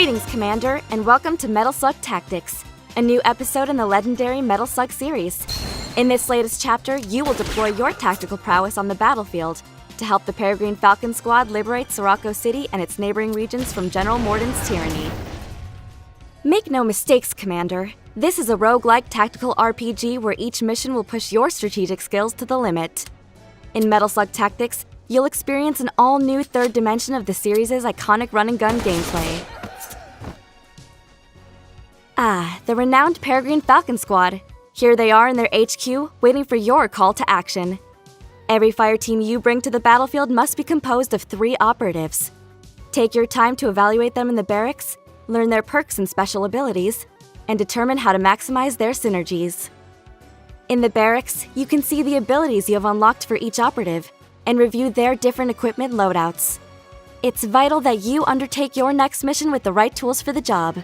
Greetings, Commander, and welcome to Metal Slug Tactics, a new episode in the legendary Metal Slug series. In this latest chapter, you will deploy your tactical prowess on the battlefield to help the Peregrine Falcons Squad liberate Sirocco City and its neighboring regions from General Morden's tyranny. Make no mistakes, Commander. This is a roguelike tactical RPG where each mission will push your strategic skills to the limit. In Metal Slug Tactics, you'll experience an all-new third dimension of the series' iconic run-and-gun gameplay. The renowned Peregrine Falcons Squad. Here they are in their HQ, waiting for your call to action. Every fire team you bring to the battlefield must be composed of 3 operatives. Take your time to evaluate them in the barracks, learn their perks and special abilities, and determine how to maximize their synergies. In the barracks, you can see the abilities you have unlocked for each operative, and review their different equipment loadouts. It's vital that you undertake your next mission with the right tools for the job.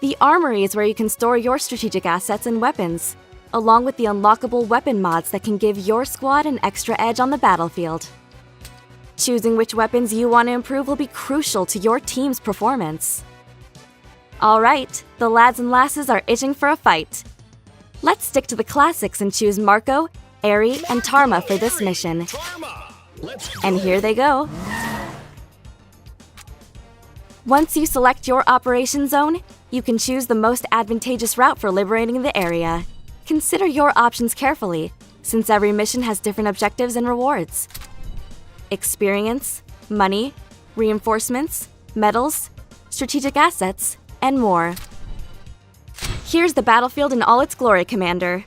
The armory is where you can store your strategic assets and weapons, along with the unlockable weapon mods that can give your squad an extra edge on the battlefield. Choosing which weapons you want to improve will be crucial to your team's performance. Alright, the lads and lasses are itching for a fight. Let's stick to the classics and choose Marco, Ari, and Tarma for this mission. And here they go. Once you select your operation zone, you can choose the most advantageous route for liberating the area. Consider your options carefully, since every mission has different objectives and rewards. Experience, money, reinforcements, medals, strategic assets, and more. Here's the battlefield in all its glory, Commander.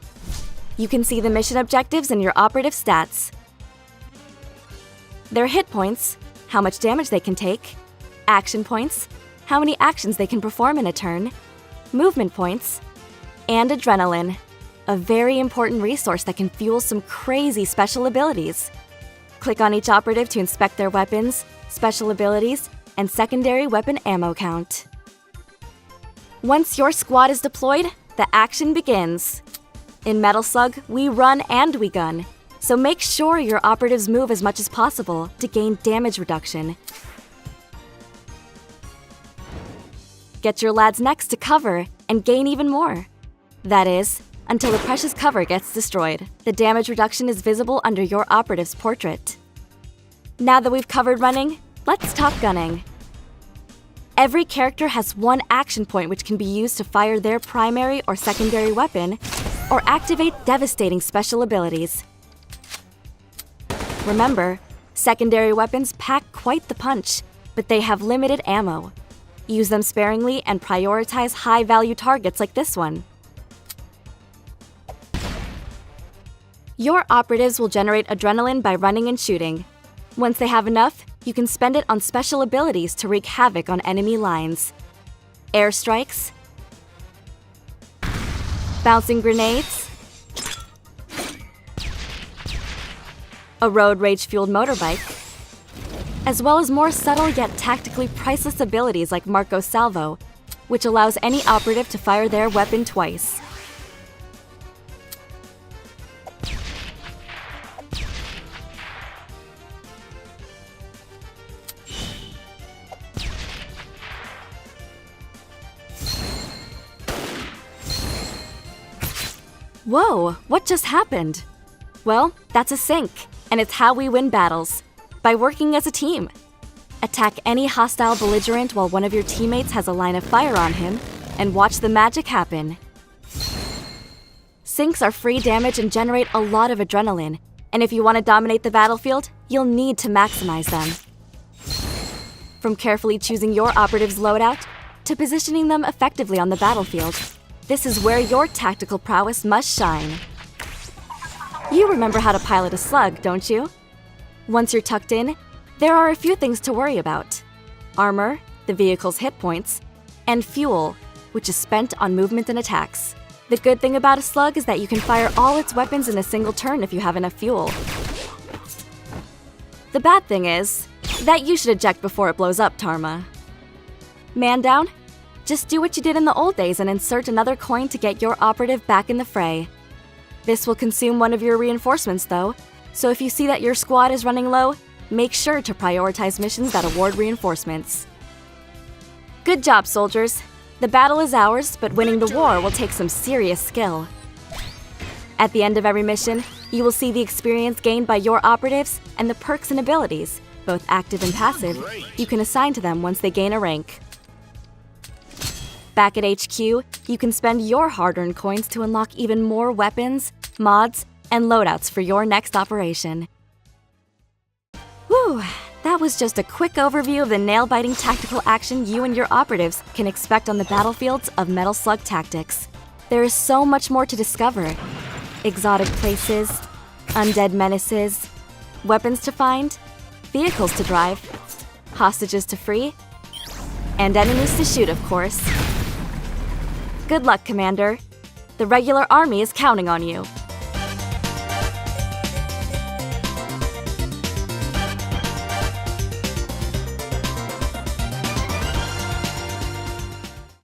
You can see the mission objectives and your operative stats. Their hit points, how much damage they can take, action points, how many actions they can perform in a turn, movement points, and adrenaline, a very important resource that can fuel some crazy special abilities. Click on each operative to inspect their weapons, special abilities, and secondary weapon ammo count. Once your squad is deployed, the action begins. In Metal Slug, we run and we gun, so make sure your operatives move as much as possible to gain damage reduction. Get your lads next to cover and gain even more. That is, until the precious cover gets destroyed. The damage reduction is visible under your operative's portrait. Now that we've covered running, let's talk gunning. Every character has one action point which can be used to fire their primary or secondary weapon, or activate devastating special abilities. Remember, secondary weapons pack quite the punch, but they have limited ammo. Use them sparingly and prioritize high-value targets like this one. Your operatives will generate adrenaline by running and shooting. Once they have enough, you can spend it on special abilities to wreak havoc on enemy lines. Airstrikes, bouncing grenades, a road rage-fueled motorbike, as well as more subtle yet tactically priceless abilities like Marco's Salvo, which allows any operative to fire their weapon twice. Whoa, what just happened? Well, that's a sync, and it's how we win battles. By working as a team. Attack any hostile belligerent while one of your teammates has a line of fire on him, and watch the magic happen. Syncs are free damage and generate a lot of adrenaline, and if you want to dominate the battlefield, you'll need to maximize them. From carefully choosing your operative's loadout, to positioning them effectively on the battlefield, this is where your tactical prowess must shine. You remember how to pilot a slug, don't you? Once you're tucked in, there are a few things to worry about. Armor, the vehicle's hit points, and fuel, which is spent on movement and attacks. The good thing about a slug is that you can fire all its weapons in a single turn if you have enough fuel. The bad thing is that you should eject before it blows up, Tarma. Man down? Just do what you did in the old days and insert another coin to get your operative back in the fray. This will consume one of your reinforcements though, so if you see that your squad is running low, make sure to prioritize missions that award reinforcements. Good job, soldiers. The battle is ours, but winning the war will take some serious skill. At the end of every mission, you will see the experience gained by your operatives and the perks and abilities, both active and passive, you can assign to them once they gain a rank. Back at HQ, you can spend your hard-earned coins to unlock even more weapons, mods, and loadouts for your next operation. Whew, that was just a quick overview of the nail-biting tactical action you and your operatives can expect on the battlefields of Metal Slug Tactics. There is so much more to discover. Exotic places, undead menaces, weapons to find, vehicles to drive, hostages to free, and enemies to shoot, of course. Good luck, Commander. The regular army is counting on you.